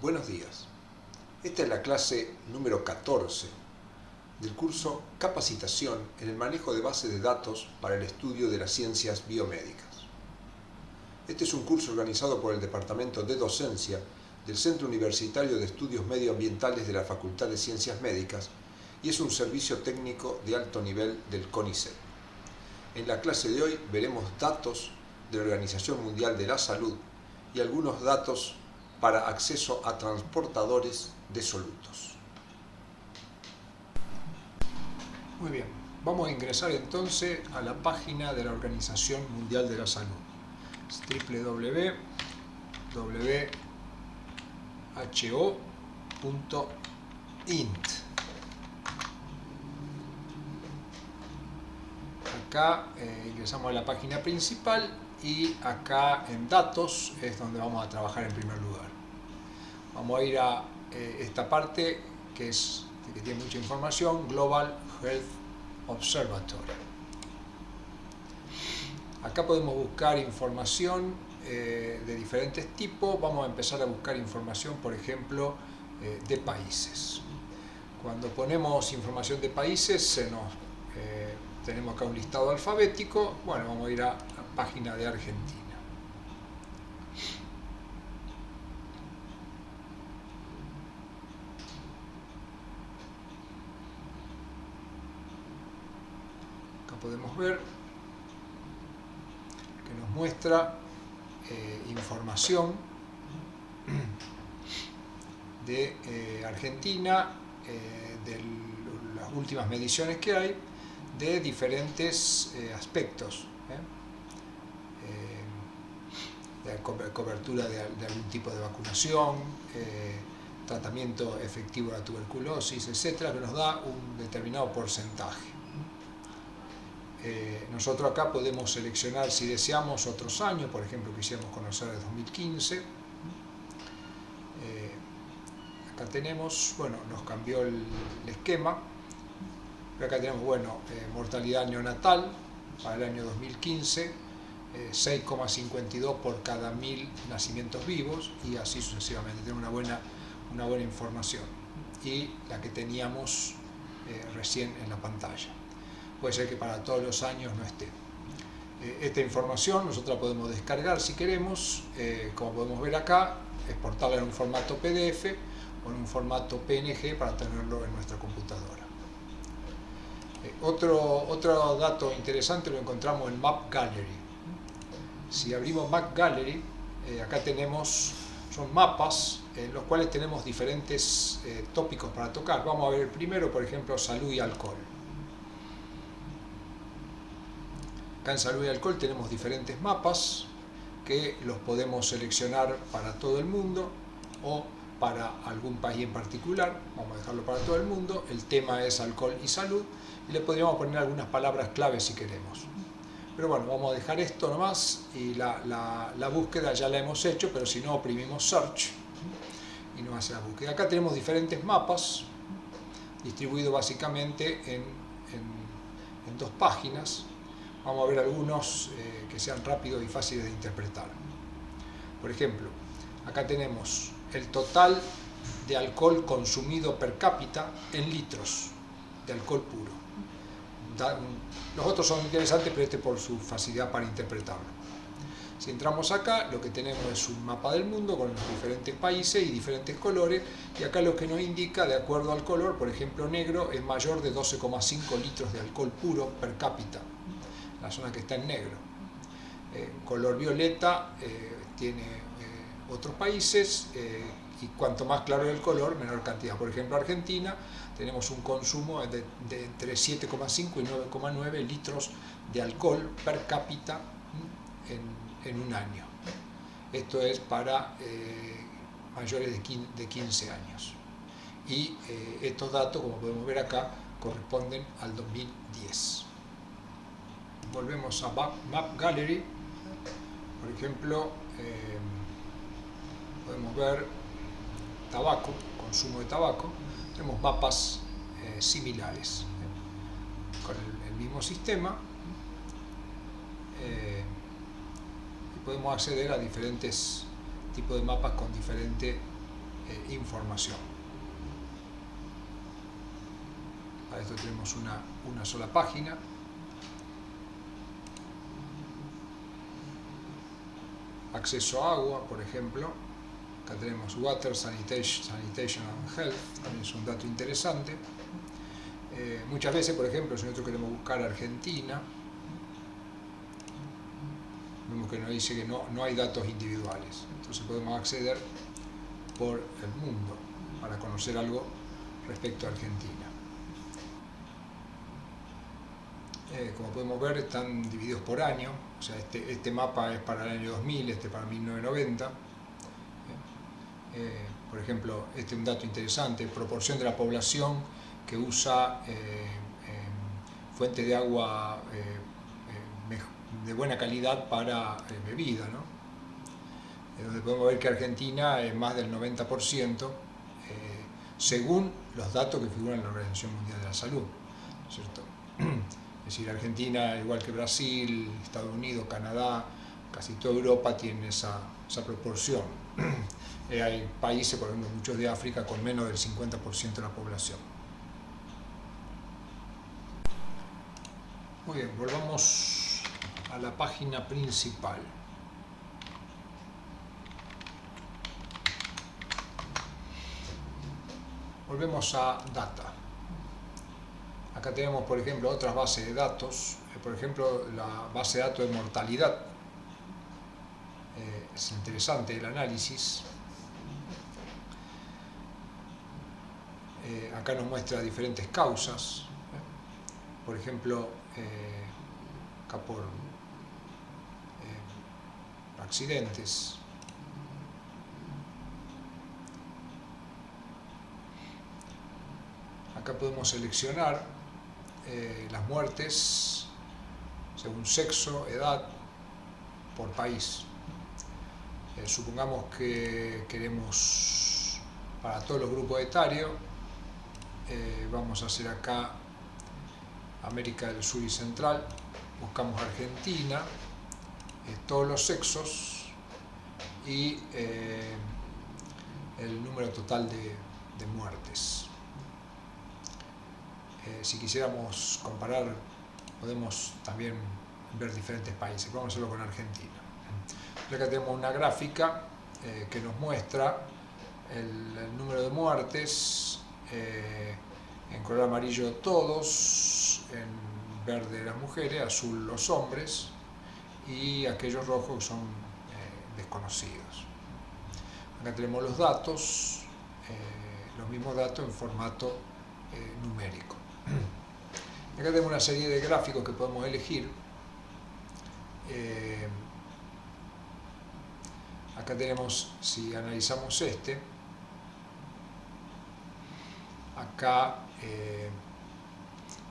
Buenos días. Esta es la clase número 14 del curso Capacitación en el manejo de bases de datos para el estudio de las ciencias biomédicas. Este es un curso organizado por el Departamento de Docencia del Centro Universitario de Estudios Medioambientales de la Facultad de Ciencias Médicas y es un servicio técnico de alto nivel del CONICET. En la clase de hoy veremos datos de la Organización Mundial de la Salud y algunos datos para acceso a transportadores de solutos. Muy bien, vamos a ingresar entonces a la página de la Organización Mundial de la Salud. Es www.who.int. Acá ingresamos a la página principal y acá en datos es donde vamos a trabajar en primer lugar. Vamos a ir a esta parte que tiene mucha información, Global Health Observatory. Acá podemos buscar información de diferentes tipos. Vamos a empezar a buscar información, por ejemplo, de países. Cuando ponemos información de países, tenemos acá un listado alfabético. Bueno, vamos a ir a la página de Argentina. Acá podemos ver que nos muestra información de Argentina, de las últimas mediciones que hay, de diferentes aspectos, de cobertura de algún tipo de vacunación, tratamiento efectivo de la tuberculosis, etcétera, que nos da un determinado porcentaje. Nosotros acá podemos seleccionar, si deseamos, otros años. Por ejemplo, quisiéramos conocer el 2015. Acá tenemos, bueno, nos cambió el esquema. Acá tenemos, bueno, mortalidad neonatal para el año 2015, 6,52 por cada 1000 nacimientos vivos, y así sucesivamente. Tenemos una buena información. Y la que teníamos recién en la pantalla. Puede ser que para todos los años no esté. Esta información nosotros la podemos descargar si queremos, como podemos ver acá, exportarla en un formato PDF o en un formato PNG para tenerlo en nuestra computadora. Otro dato interesante lo encontramos en Map Gallery. Si abrimos Map Gallery, acá son mapas en los cuales tenemos diferentes tópicos para tocar. Vamos a ver el primero, por ejemplo, salud y alcohol. Acá en salud y alcohol tenemos diferentes mapas que los podemos seleccionar para todo el mundo o para algún país en particular. Vamos a dejarlo para todo el mundo. El tema es alcohol y salud y le podríamos poner algunas palabras clave si queremos. Pero bueno, vamos a dejar esto nomás, y la búsqueda ya la hemos hecho, pero si no, oprimimos Search y nos hace la búsqueda. Acá tenemos diferentes mapas distribuidos básicamente en dos páginas. Vamos a ver algunos que sean rápidos y fáciles de interpretar. Por ejemplo, acá tenemos el total de alcohol consumido per cápita en litros de alcohol puro. Los otros son interesantes, pero este por su facilidad para interpretarlo. Si entramos acá, lo que tenemos es un mapa del mundo con los diferentes países y diferentes colores, y acá lo que nos indica, de acuerdo al color, por ejemplo, negro es mayor de 12,5 litros de alcohol puro per cápita, la zona que está en negro. Color violeta tiene otros países, y cuanto más claro es el color, menor cantidad. Por ejemplo, Argentina, tenemos un consumo de entre 7,5 y 9,9 litros de alcohol per cápita en un año. Esto es para mayores de 15 años. Y estos datos, como podemos ver acá, corresponden al 2010. Volvemos a Map Gallery. Por ejemplo, podemos ver tabaco, consumo de tabaco. Tenemos mapas similares con el mismo sistema, y podemos acceder a diferentes tipos de mapas con diferente información. Para esto tenemos una sola página. Acceso a agua, por ejemplo. Acá tenemos Water, Sanitation and Health, también es un dato interesante. Muchas veces, por ejemplo, si nosotros queremos buscar Argentina, vemos que nos dice que no hay datos individuales. Entonces podemos acceder por el mundo para conocer algo respecto a Argentina. Como podemos ver, están divididos por año. O sea, este mapa es para el año 2000, este para 1990. Por ejemplo, este es un dato interesante: proporción de la población que usa fuentes de agua de buena calidad para bebida, ¿no? Donde podemos ver que Argentina es más del 90%, según los datos que figuran en la Organización Mundial de la Salud, ¿no es cierto? Es decir, Argentina, igual que Brasil, Estados Unidos, Canadá, casi toda Europa tiene esa proporción. Hay países, por ejemplo, muchos de África, con menos del 50% de la población. Muy bien, volvamos a la página principal. Volvemos a Data. Acá tenemos, por ejemplo, otras bases de datos. Por ejemplo, la base de datos de mortalidad. Es interesante el análisis. Acá nos muestra diferentes causas. Por ejemplo, acá por accidentes. Acá podemos seleccionar las muertes según sexo, edad, por país. Supongamos que queremos para todos los grupos etarios, vamos a hacer acá América del Sur y Central, buscamos Argentina, todos los sexos y el número total de muertes. Si quisiéramos comparar, podemos también ver diferentes países. Vamos a hacerlo con Argentina. Acá tenemos una gráfica que nos muestra el número de muertes, en color amarillo todos, en verde las mujeres, azul los hombres y aquellos rojos que son desconocidos. Acá tenemos los datos, los mismos datos en formato numérico. Acá tenemos una serie de gráficos que podemos elegir. Acá tenemos, si analizamos acá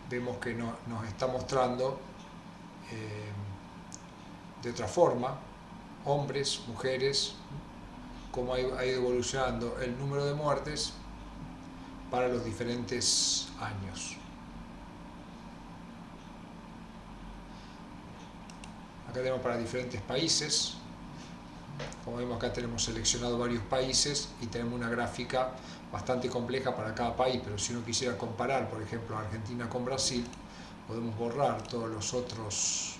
vemos que nos está mostrando de otra forma, hombres, mujeres, cómo ha ido evolucionando el número de muertes para los diferentes años. Acá tenemos para diferentes países. Como vemos, acá tenemos seleccionado varios países y tenemos una gráfica bastante compleja para cada país, pero si uno quisiera comparar, por ejemplo, Argentina con Brasil, podemos borrar todos los otros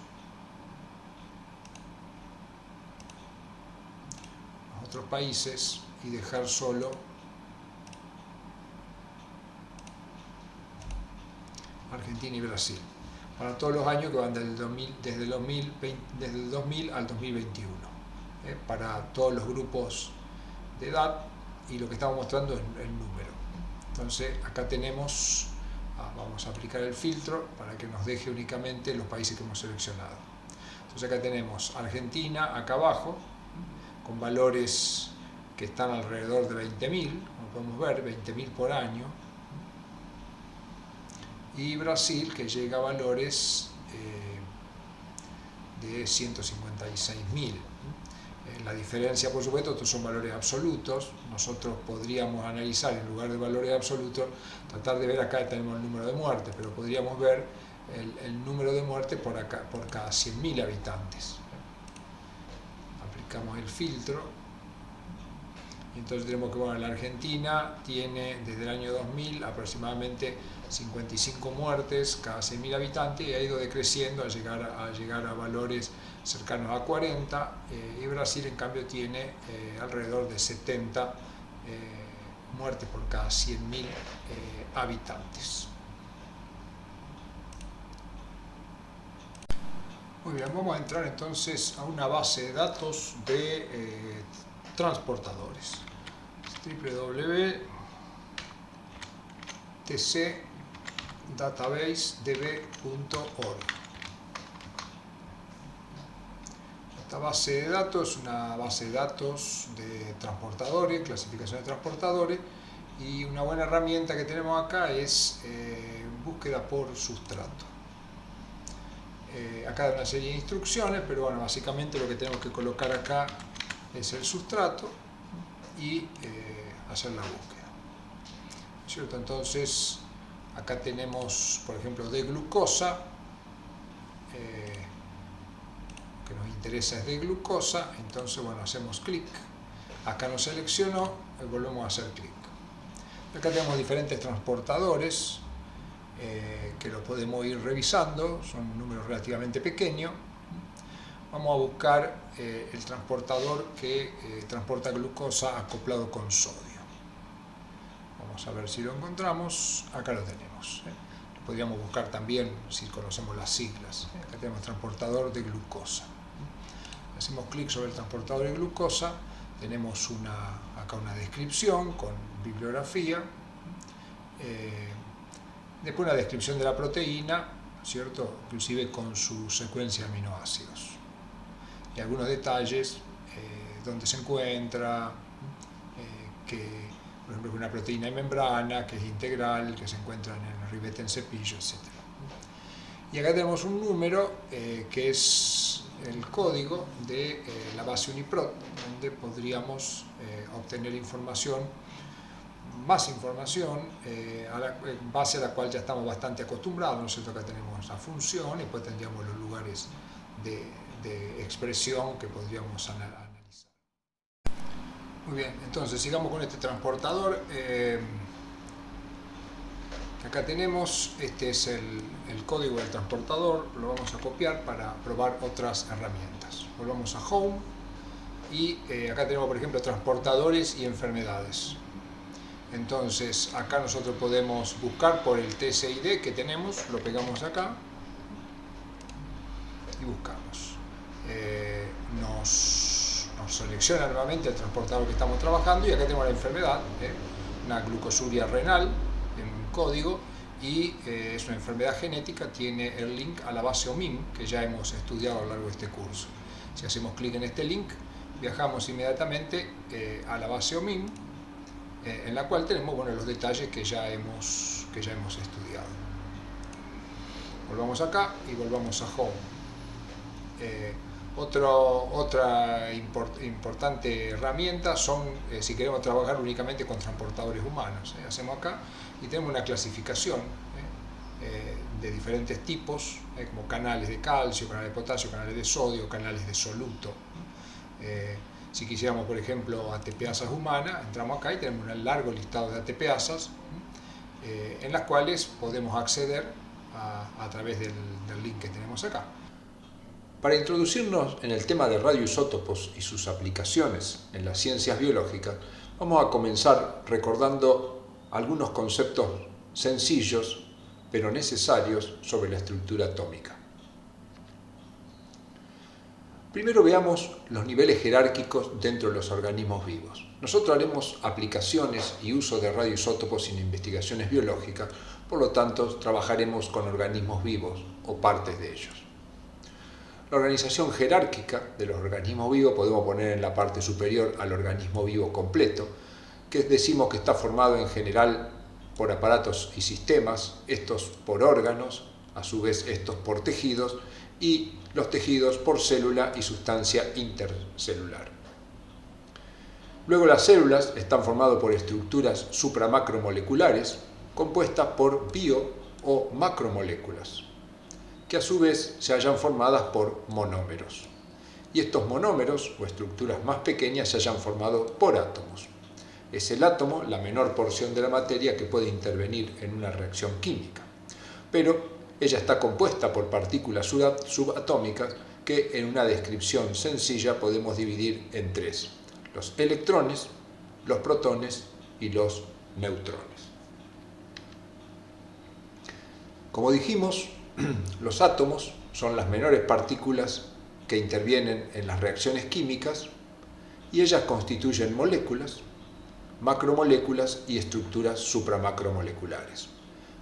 países y dejar solo Argentina y Brasil, para todos los años que van desde el 2000 al 2021, para todos los grupos de edad, y lo que estamos mostrando es el número. Entonces acá tenemos, vamos a aplicar el filtro para que nos deje únicamente los países que hemos seleccionado. Entonces acá tenemos Argentina acá abajo, con valores que están alrededor de 20.000, como podemos ver, 20.000 por año, y Brasil, que llega a valores de 156.000. La diferencia, por supuesto, estos son valores absolutos. Nosotros podríamos analizar, en lugar de valores absolutos, tratar de ver, acá tenemos el número de muertes, pero podríamos ver el número de muertes por cada 100.000 habitantes. Aplicamos el filtro Entonces tenemos que, bueno, la Argentina tiene desde el año 2000 aproximadamente 55 muertes cada 6.000 habitantes y ha ido decreciendo a llegar a valores cercanos a 40, y Brasil en cambio tiene alrededor de 70 muertes por cada 100.000 habitantes. Muy bien, vamos a entrar entonces a una base de datos de transportadores. www.tcdatabasedb.org. Esta base de datos es una base de datos de transportadores, clasificación de transportadores, y una buena herramienta que tenemos acá es búsqueda por sustrato. Acá hay una serie de instrucciones, pero bueno, básicamente lo que tenemos que colocar acá es el sustrato y hacer la búsqueda, ¿cierto? Entonces acá tenemos, por ejemplo, de glucosa, que nos interesa es de glucosa, entonces bueno, hacemos clic, acá nos seleccionó y volvemos a hacer clic. Acá tenemos diferentes transportadores que lo podemos ir revisando, son números relativamente pequeños. Vamos a buscar el transportador que transporta glucosa acoplado con sodio. Vamos a ver si lo encontramos. Acá lo tenemos. Podríamos buscar también si conocemos las siglas. Acá tenemos transportador de glucosa. Hacemos clic sobre el transportador de glucosa. Tenemos acá una descripción con bibliografía. Después una descripción de la proteína, ¿cierto? Inclusive con su secuencia de aminoácidos. Y algunos detalles, dónde se encuentra, que por ejemplo es una proteína de membrana, que es integral, que se encuentra en el ribete en cepillo, etc. Y acá tenemos un número que es el código de la base UniProt, donde podríamos obtener más información, en base a la cual ya estamos bastante acostumbrados, ¿no es cierto? Acá tenemos la función y después tendríamos los lugares de expresión que podríamos analizar. Muy bien, entonces sigamos con este transportador. Acá tenemos, este es el código del transportador, lo vamos a copiar para probar otras herramientas. Volvamos a Home y acá tenemos, por ejemplo, transportadores y enfermedades. Entonces acá nosotros podemos buscar por el TCID que tenemos, lo pegamos acá y buscamos. Nos selecciona nuevamente el transportador que estamos trabajando y acá tenemos la enfermedad, una glucosuria renal en un código, y es una enfermedad genética, tiene el link a la base OMIM que ya hemos estudiado a lo largo de este curso. Si hacemos clic en este link, viajamos inmediatamente a la base OMIM, en la cual tenemos, bueno, los detalles que ya hemos estudiado. Volvamos acá y volvamos a Home. Otra importante herramienta son, si queremos trabajar únicamente con transportadores humanos. Hacemos acá y tenemos una clasificación de diferentes tipos, como canales de calcio, canales de potasio, canales de sodio, canales de soluto. Si quisiéramos, por ejemplo, ATPasas humanas, entramos acá y tenemos un largo listado de ATPasas en las cuales podemos acceder a través del link que tenemos acá. Para introducirnos en el tema de radioisótopos y sus aplicaciones en las ciencias biológicas, vamos a comenzar recordando algunos conceptos sencillos pero necesarios sobre la estructura atómica. Primero veamos los niveles jerárquicos dentro de los organismos vivos. Nosotros haremos aplicaciones y uso de radioisótopos en investigaciones biológicas, por lo tanto trabajaremos con organismos vivos o partes de ellos. La organización jerárquica de los organismos vivos podemos poner en la parte superior al organismo vivo completo, que decimos que está formado en general por aparatos y sistemas, estos por órganos, a su vez estos por tejidos, y los tejidos por célula y sustancia intercelular. Luego las células están formadas por estructuras supramacromoleculares compuestas por bio o macromoléculas, que a su vez se hallan formadas por monómeros. Y estos monómeros o estructuras más pequeñas se hayan formado por átomos. Es el átomo la menor porción de la materia que puede intervenir en una reacción química. Pero ella está compuesta por partículas subatómicas que en una descripción sencilla podemos dividir en tres: los electrones, los protones y los neutrones. Como dijimos, los átomos son las menores partículas que intervienen en las reacciones químicas y ellas constituyen moléculas, macromoléculas y estructuras supramacromoleculares.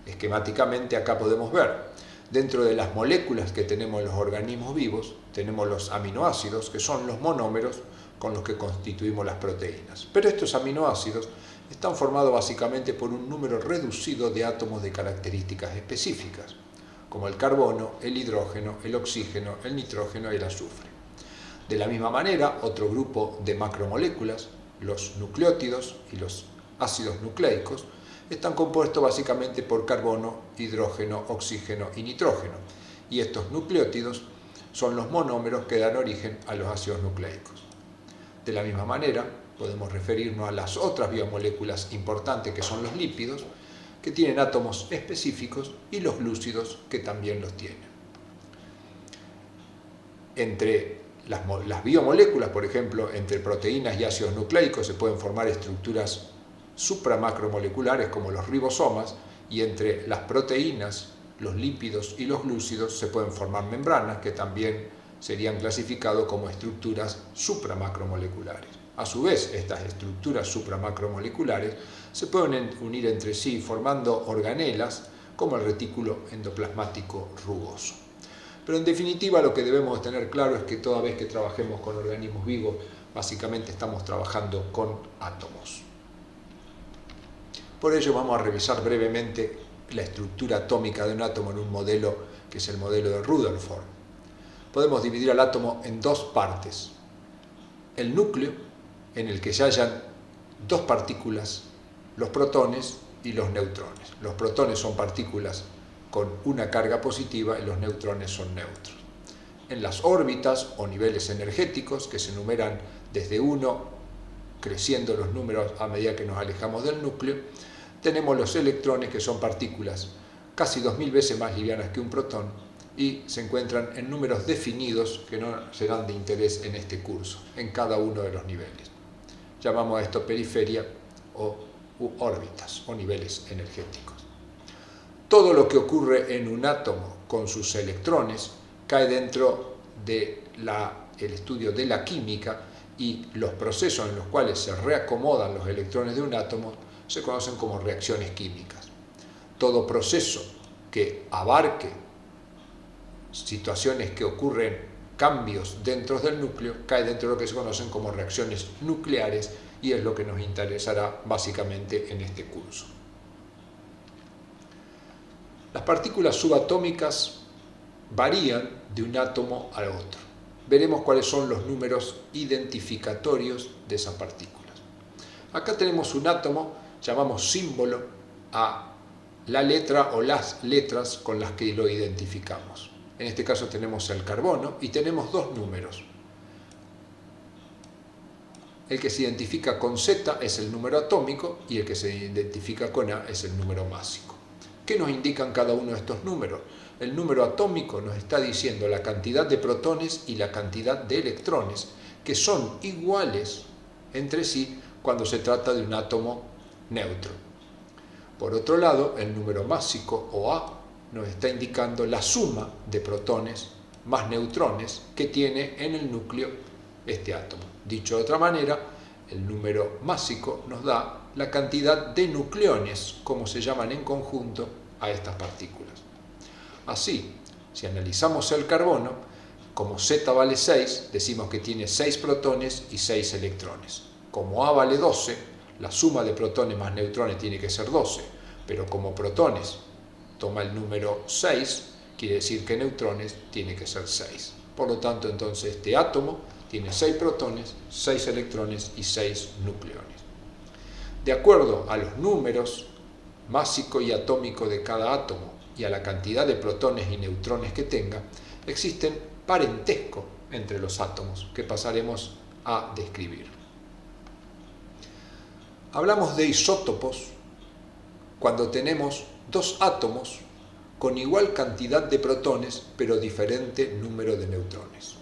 Esquemáticamente acá podemos ver, dentro de las moléculas que tenemos en los organismos vivos, tenemos los aminoácidos, que son los monómeros con los que constituimos las proteínas. Pero estos aminoácidos están formados básicamente por un número reducido de átomos de características específicas, como el carbono, el hidrógeno, el oxígeno, el nitrógeno y el azufre. De la misma manera, otro grupo de macromoléculas, los nucleótidos y los ácidos nucleicos, están compuestos básicamente por carbono, hidrógeno, oxígeno y nitrógeno, y estos nucleótidos son los monómeros que dan origen a los ácidos nucleicos. De la misma manera, podemos referirnos a las otras biomoléculas importantes, que son los lípidos, que tienen átomos específicos, y los glúcidos, que también los tienen. Entre las biomoléculas, por ejemplo, entre proteínas y ácidos nucleicos se pueden formar estructuras supramacromoleculares como los ribosomas, y entre las proteínas, los lípidos y los glúcidos se pueden formar membranas, que también serían clasificados como estructuras supramacromoleculares. A su vez, estas estructuras supramacromoleculares se pueden unir entre sí formando organelas como el retículo endoplasmático rugoso. Pero en definitiva, lo que debemos tener claro es que toda vez que trabajemos con organismos vivos, básicamente estamos trabajando con átomos. Por ello vamos a revisar brevemente la estructura atómica de un átomo en un modelo que es el modelo de Rutherford. Podemos dividir al átomo en dos partes: el núcleo, en el que se hallan dos partículas, los protones y los neutrones. Los protones son partículas con una carga positiva y los neutrones son neutros. En las órbitas o niveles energéticos, que se enumeran desde 1, creciendo los números a medida que nos alejamos del núcleo, tenemos los electrones, que son partículas casi 2000 veces más livianas que un protón y se encuentran en números definidos que no serán de interés en este curso, en cada uno de los niveles. Llamamos a esto periferia o órbitas o niveles energéticos. Todo lo que ocurre en un átomo con sus electrones cae dentro del estudio de la química, y los procesos en los cuales se reacomodan los electrones de un átomo se conocen como reacciones químicas. Todo proceso que abarque situaciones que ocurren, cambios dentro del núcleo, cae dentro de lo que se conocen como reacciones nucleares, y es lo que nos interesará básicamente en este curso. Las partículas subatómicas varían de un átomo al otro. Veremos cuáles son los números identificatorios de esas partículas. Acá tenemos un átomo, llamamos símbolo a la letra o las letras con las que lo identificamos. En este caso tenemos el carbono y tenemos dos números. El que se identifica con Z es el número atómico y el que se identifica con A es el número másico. ¿Qué nos indican cada uno de estos números? El número atómico nos está diciendo la cantidad de protones y la cantidad de electrones, que son iguales entre sí cuando se trata de un átomo neutro. Por otro lado, el número másico o A nos está indicando la suma de protones más neutrones que tiene en el núcleo este átomo. Dicho de otra manera, el número másico nos da la cantidad de nucleones, como se llaman en conjunto a estas partículas. Así, si analizamos el carbono, como Z vale 6, decimos que tiene 6 protones y 6 electrones. Como A vale 12, la suma de protones más neutrones tiene que ser 12, pero como protones toma el número 6, quiere decir que neutrones tiene que ser 6. Por lo tanto, entonces este átomo tiene 6 protones, 6 electrones y 6 nucleones. De acuerdo a los números másico y atómico de cada átomo y a la cantidad de protones y neutrones que tenga, existen parentesco entre los átomos que pasaremos a describir. Hablamos de isótopos cuando tenemos dos átomos con igual cantidad de protones, pero diferente número de neutrones.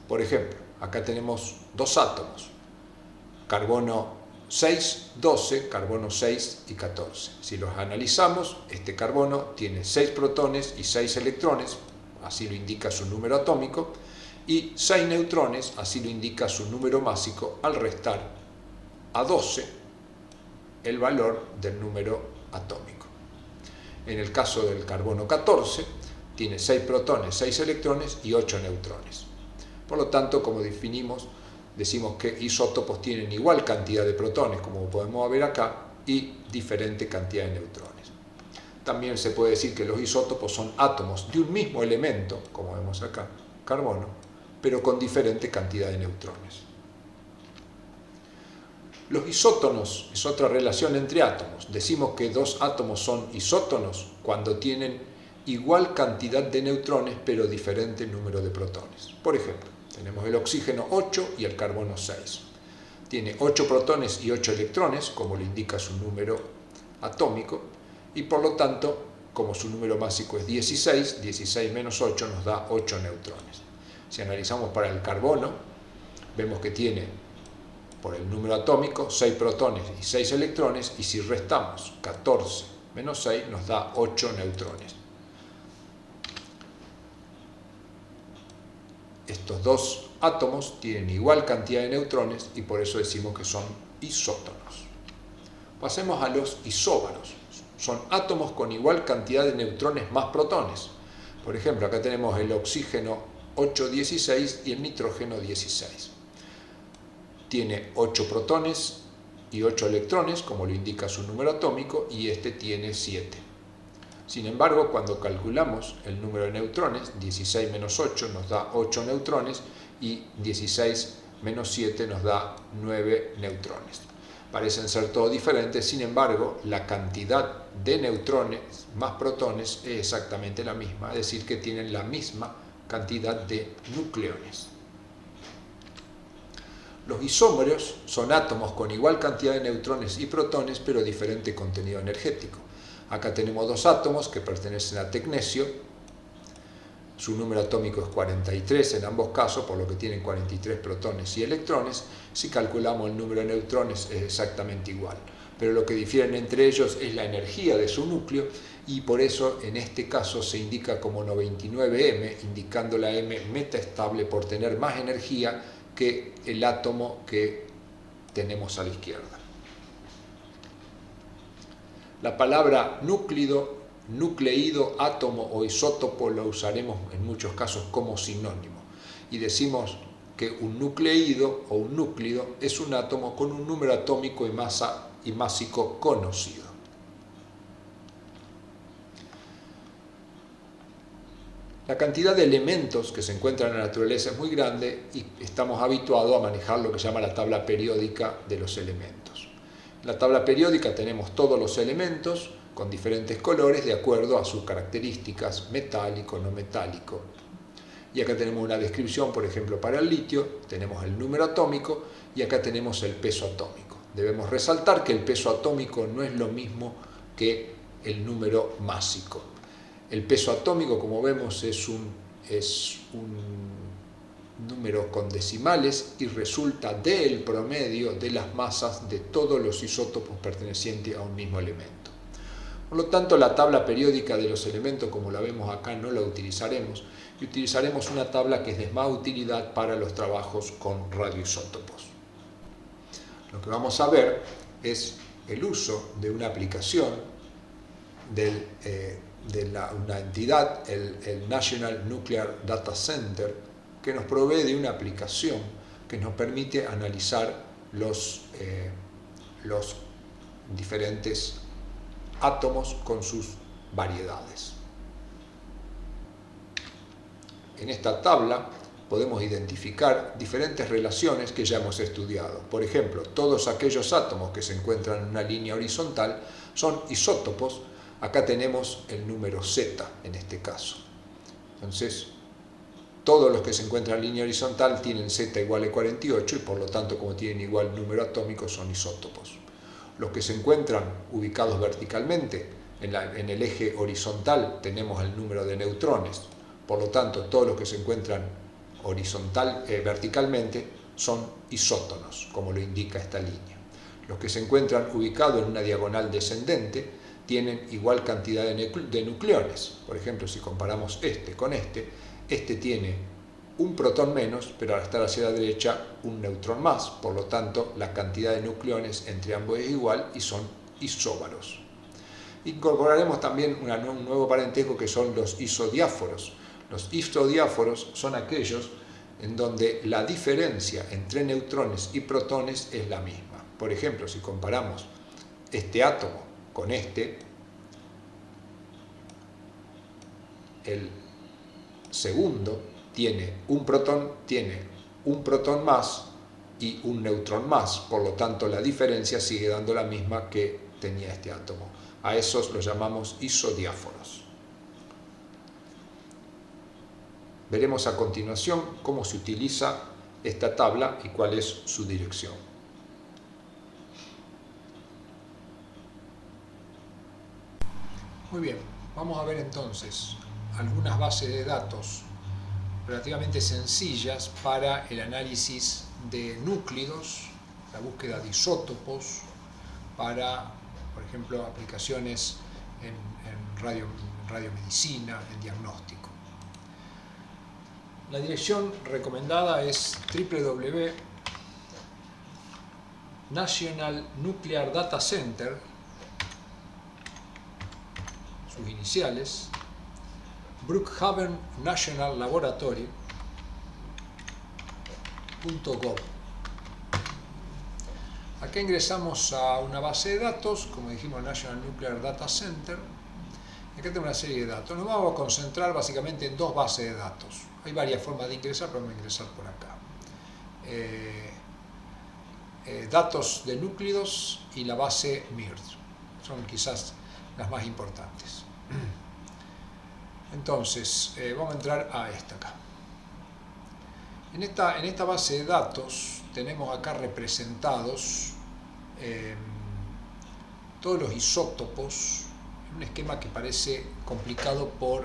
Por ejemplo, acá tenemos dos átomos, carbono 6, 12, carbono 6 y 14. Si los analizamos, este carbono tiene 6 protones y 6 electrones, así lo indica su número atómico, y 6 neutrones, así lo indica su número másico, al restar a 12 el valor del número atómico. En el caso del carbono 14, tiene 6 protones, 6 electrones y 8 neutrones. Por lo tanto, como definimos, decimos que isótopos tienen igual cantidad de protones, como podemos ver acá, y diferente cantidad de neutrones. También se puede decir que los isótopos son átomos de un mismo elemento, como vemos acá, carbono, pero con diferente cantidad de neutrones. Los isótonos es otra relación entre átomos. Decimos que dos átomos son isótonos cuando tienen igual cantidad de neutrones, pero diferente número de protones. Por ejemplo, tenemos el oxígeno 8 y el carbono 6. Tiene 8 protones y 8 electrones, como lo indica su número atómico, y por lo tanto, como su número másico es 16, 16 menos 8 nos da 8 neutrones. Si analizamos para el carbono, vemos que tiene, por el número atómico, 6 protones y 6 electrones, y si restamos 14 menos 6 nos da 8 neutrones. Estos dos átomos tienen igual cantidad de neutrones y por eso decimos que son isótonos. Pasemos a los isóbaros. Son átomos con igual cantidad de neutrones más protones. Por ejemplo, acá tenemos el oxígeno 8,16 y el nitrógeno 16. Tiene 8 protones y 8 electrones, como lo indica su número atómico, y este tiene 7. Sin embargo, cuando calculamos el número de neutrones, 16 menos 8 nos da 8 neutrones y 16 menos 7 nos da 9 neutrones. Parecen ser todos diferentes, sin embargo, la cantidad de neutrones más protones es exactamente la misma, es decir, que tienen la misma cantidad de nucleones. Los isómeros son átomos con igual cantidad de neutrones y protones, pero diferente contenido energético. Acá tenemos dos átomos que pertenecen a tecnecio. Su número atómico es 43 en ambos casos, por lo que tienen 43 protones y electrones. Si calculamos el número de neutrones es exactamente igual. Pero lo que difieren entre ellos es la energía de su núcleo, y por eso en este caso se indica como 99M, indicando la M metaestable por tener más energía que el átomo que tenemos a la izquierda. La palabra núclido, nucleído, átomo o isótopo lo usaremos en muchos casos como sinónimo, y decimos que un nucleído o un núclido es un átomo con un número atómico y masa y másico conocido. La cantidad de elementos que se encuentran en la naturaleza es muy grande y estamos habituados a manejar lo que se llama la tabla periódica de los elementos. En la tabla periódica tenemos todos los elementos con diferentes colores de acuerdo a sus características, metálico, no metálico. Y acá tenemos una descripción, por ejemplo, para el litio, tenemos el número atómico y acá tenemos el peso atómico. Debemos resaltar que el peso atómico no es lo mismo que el número másico. El peso atómico, como vemos, es un número con decimales y resulta del promedio de las masas de todos los isótopos pertenecientes a un mismo elemento. Por lo tanto, la tabla periódica de los elementos, como la vemos acá, no la utilizaremos, y utilizaremos una tabla que es de más utilidad para los trabajos con radioisótopos. Lo que vamos a ver es el uso de una aplicación de una entidad, el National Nuclear Data Center, que nos provee de una aplicación que nos permite analizar los diferentes átomos con sus variedades. En esta tabla podemos identificar diferentes relaciones que ya hemos estudiado. Por ejemplo, todos aquellos átomos que se encuentran en una línea horizontal son isótopos. Acá tenemos el número Z en este caso. Entonces, todos los que se encuentran en línea horizontal tienen Z igual a 48 y por lo tanto, como tienen igual número atómico, son isótopos. Los que se encuentran ubicados verticalmente, en el eje horizontal tenemos el número de neutrones, por lo tanto todos los que se encuentran verticalmente son isótonos, como lo indica esta línea. Los que se encuentran ubicados en una diagonal descendente tienen igual cantidad de nucleones. Por ejemplo, si comparamos este con este tiene un protón menos, pero al estar hacia la derecha un neutrón más, por lo tanto la cantidad de nucleones entre ambos es igual y son isóbaros. Incorporaremos también un nuevo parentesco que son los isodiáforos. Los isodiáforos son aquellos en donde la diferencia entre neutrones y protones es la misma. Por ejemplo, si comparamos este átomo con este, el segundo tiene un protón más y un neutrón más, por lo tanto la diferencia sigue dando la misma que tenía este átomo. A esos los llamamos isodiáforos. Veremos a continuación cómo se utiliza esta tabla y cuál es su dirección. Muy bien, vamos a ver entonces algunas bases de datos relativamente sencillas para el análisis de núclidos, la búsqueda de isótopos, para, por ejemplo, aplicaciones en radiomedicina, en diagnóstico. La dirección recomendada es www.National Nuclear Data Center, sus iniciales, Brookhaven National Laboratory.gov. Acá ingresamos a una base de datos, como dijimos, National Nuclear Data Center. Acá tenemos una serie de datos. Nos vamos a concentrar básicamente en dos bases de datos. Hay varias formas de ingresar, pero vamos a ingresar por acá. Datos de núclidos y la base MIRT. Son quizás las más importantes. Entonces, vamos a entrar a esta acá. En esta base de datos tenemos acá representados todos los isótopos, en un esquema que parece complicado por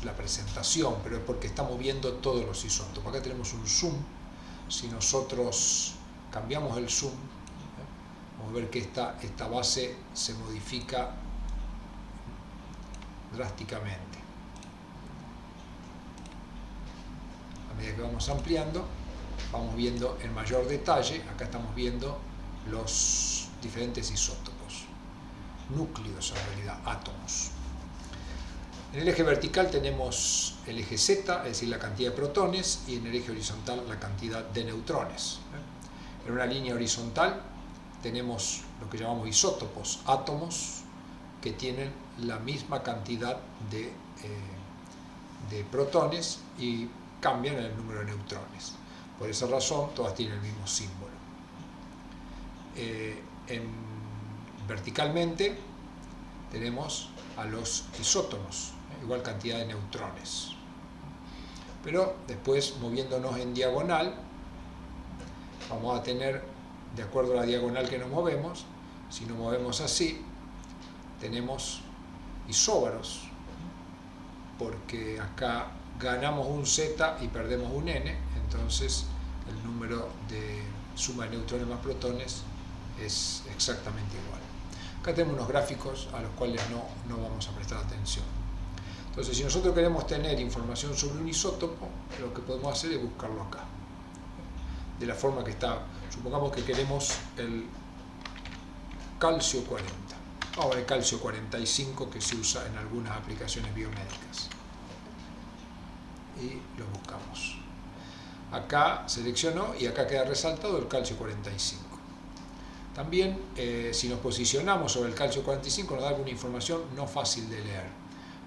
la presentación, pero es porque estamos viendo todos los isótopos. Acá tenemos un zoom. Si nosotros cambiamos el zoom, vamos a ver que esta base se modifica drásticamente. A medida que vamos ampliando, vamos viendo en mayor detalle. Acá estamos viendo los diferentes isótopos, núcleos en realidad, átomos. En el eje vertical tenemos el eje Z, es decir, la cantidad de protones, y en el eje horizontal la cantidad de neutrones. En una línea horizontal tenemos lo que llamamos isótopos, átomos que tienen la misma cantidad de protones y cambian el número de neutrones. Por esa razón, todas tienen el mismo símbolo. Verticalmente tenemos a los isótonos, igual cantidad de neutrones. Pero después, moviéndonos en diagonal, vamos a tener, de acuerdo a la diagonal que nos movemos, si nos movemos así, tenemos isóbaros, porque acá ganamos un Z y perdemos un N, entonces el número de suma de neutrones más protones es exactamente igual. Acá tenemos unos gráficos a los cuales no vamos a prestar atención. Entonces, si nosotros queremos tener información sobre un isótopo, lo que podemos hacer es buscarlo acá. De la forma que está, supongamos que queremos el calcio 40. Vamos a ver el calcio 45 que se usa en algunas aplicaciones biomédicas. Y lo buscamos. Acá seleccionó y acá queda resaltado el calcio 45. También, si nos posicionamos sobre el calcio 45, nos da alguna información no fácil de leer.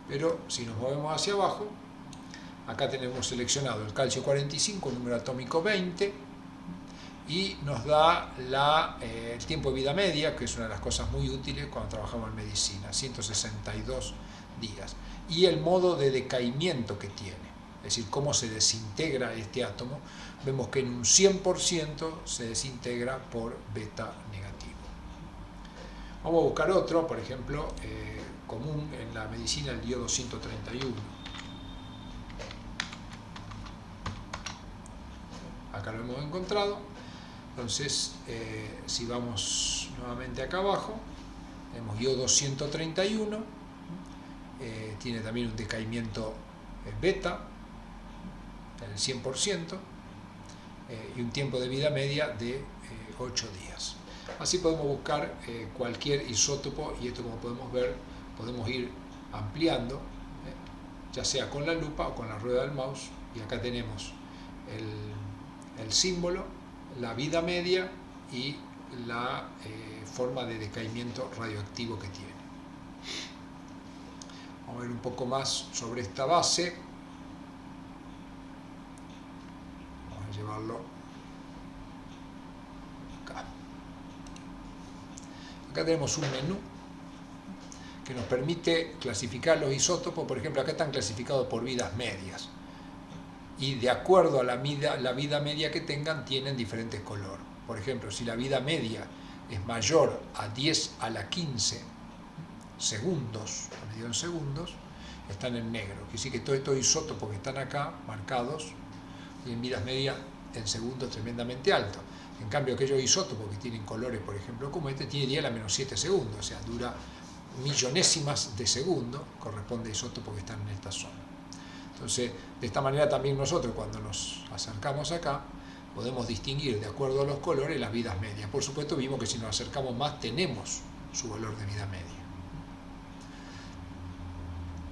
Pero si nos movemos hacia abajo, acá tenemos seleccionado el calcio 45, número atómico 20, y nos da el tiempo de vida media, que es una de las cosas muy útiles cuando trabajamos en medicina, 162 días. Y el modo de decaimiento que tiene, es decir, cómo se desintegra este átomo, vemos que en un 100% se desintegra por beta negativo. Vamos a buscar otro, por ejemplo, común en la medicina, el iodo 131. Acá lo hemos encontrado. Entonces, si vamos nuevamente acá abajo, tenemos iodo 131, tiene también un decaimiento beta en el 100%, y un tiempo de vida media de 8 días. Así podemos buscar cualquier isótopo, y esto, como podemos ver, podemos ir ampliando, ya sea con la lupa o con la rueda del mouse, y acá tenemos el símbolo, la vida media y la forma de decaimiento radioactivo que tiene. Vamos a ver un poco más sobre esta base. Vamos a llevarlo acá. Acá tenemos un menú que nos permite clasificar los isótopos. Por ejemplo, acá están clasificados por vidas medias, y de acuerdo a la vida media que tengan, tienen diferentes colores. Por ejemplo, si la vida media es mayor a 10 a la 15 segundos, medido en segundos, están en negro. Quiere decir que todos estos isótopos que están acá marcados tienen vidas medias en segundos tremendamente altos. En cambio, aquellos isótopos que tienen colores, por ejemplo, como este, tiene 10 a la menos 7 segundos, o sea, dura millonésimas de segundo, corresponde a isótopos que están en esta zona. Entonces, de esta manera también nosotros, cuando nos acercamos acá, podemos distinguir, de acuerdo a los colores, las vidas medias. Por supuesto, vimos que si nos acercamos más, tenemos su valor de vida media.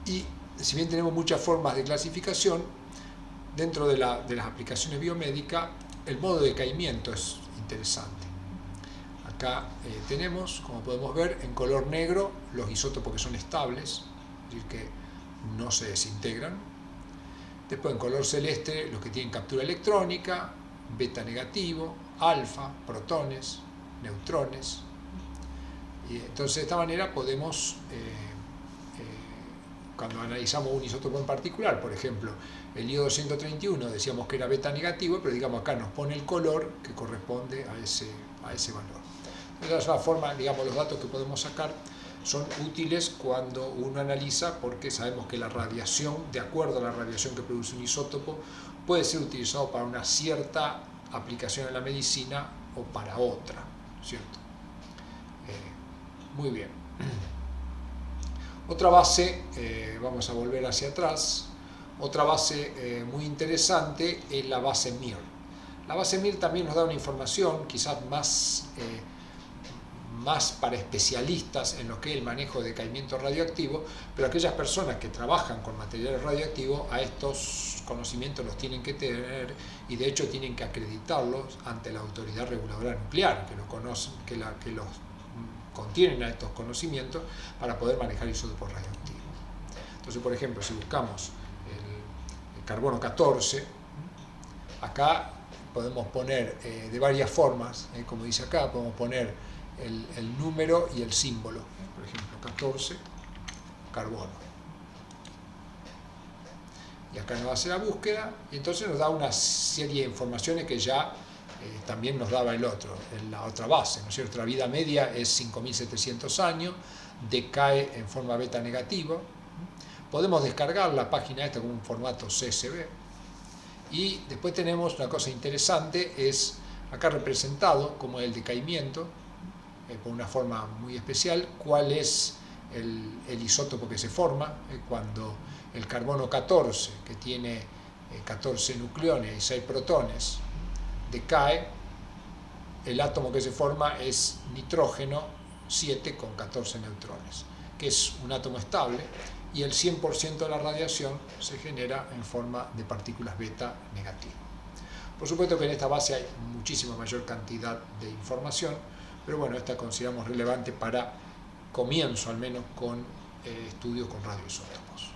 Y si bien tenemos muchas formas de clasificación, dentro de las aplicaciones biomédicas, el modo de decaimiento es interesante. Acá tenemos, como podemos ver, en color negro los isótopos que son estables, es decir, que no se desintegran. Después en color celeste los que tienen captura electrónica, beta negativo, alfa, protones, neutrones. Y entonces de esta manera podemos, cuando analizamos un isótopo en particular, por ejemplo, el iodo 131 decíamos que era beta negativo, pero digamos acá nos pone el color que corresponde a ese valor. Esa es la forma, digamos, los datos que podemos sacar son útiles cuando uno analiza, porque sabemos que la radiación, de acuerdo a la radiación que produce un isótopo, puede ser utilizado para una cierta aplicación en la medicina o para otra, ¿cierto? Muy bien. Otra base, vamos a volver hacia atrás, otra base muy interesante es la base MIR. La base MIR también nos da una información quizás más para especialistas en lo que es el manejo de decaimiento radioactivo, pero aquellas personas que trabajan con materiales radioactivos a estos conocimientos los tienen que tener, y de hecho tienen que acreditarlos ante la autoridad reguladora nuclear, que los contienen a estos conocimientos para poder manejar isótopos radioactivos. Entonces, por ejemplo, si buscamos el carbono 14, acá podemos poner de varias formas, como dice acá, podemos poner el número y el símbolo, por ejemplo 14, carbono, y acá nos hace la búsqueda y entonces nos da una serie de informaciones que ya también nos daba el otro, en la otra base, ¿no es cierto? La vida media es 5700 años, decae en forma beta negativa. Podemos descargar la página esta con un formato CSV, y después tenemos una cosa interesante, es acá representado como el decaimiento, por una forma muy especial, cuál es el isótopo que se forma, cuando el carbono 14, que tiene 14 nucleones y 6 protones, decae, el átomo que se forma es nitrógeno 7 con 14 neutrones, que es un átomo estable, y el 100% de la radiación se genera en forma de partículas beta negativas. Por supuesto que en esta base hay muchísima mayor cantidad de información, pero bueno, esta consideramos relevante para comienzo al menos con estudios con radioisótopos.